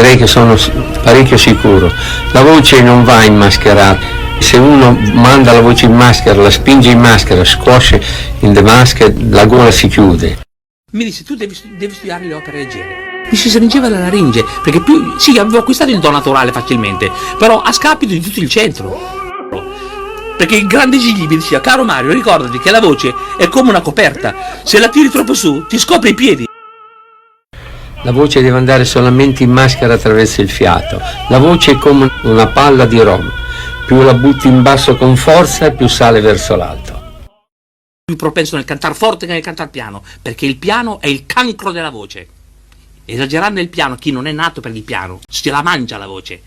direi che sono parecchio sicuro. La voce non va immascherata. Se uno manda la voce in maschera, la spinge in maschera, squash in the mask, la gola si chiude. Mi disse: tu devi studiare le opere leggere. Mi si stringeva la laringe, perché più sì, avevo acquistato il do naturale facilmente, però a scapito di tutto il centro. Perché il grande Gigli mi diceva: caro Mario, ricordati che la voce è come una coperta, se la tiri troppo su ti scopri i piedi. La voce deve andare solamente in maschera attraverso il fiato. La voce è come una palla di rom. Più la butti in basso con forza, più sale verso l'alto. Più propenso nel cantare forte che nel cantare piano, perché il piano è il cancro della voce. Esagerando il piano, chi non è nato per il piano, se la mangia la voce.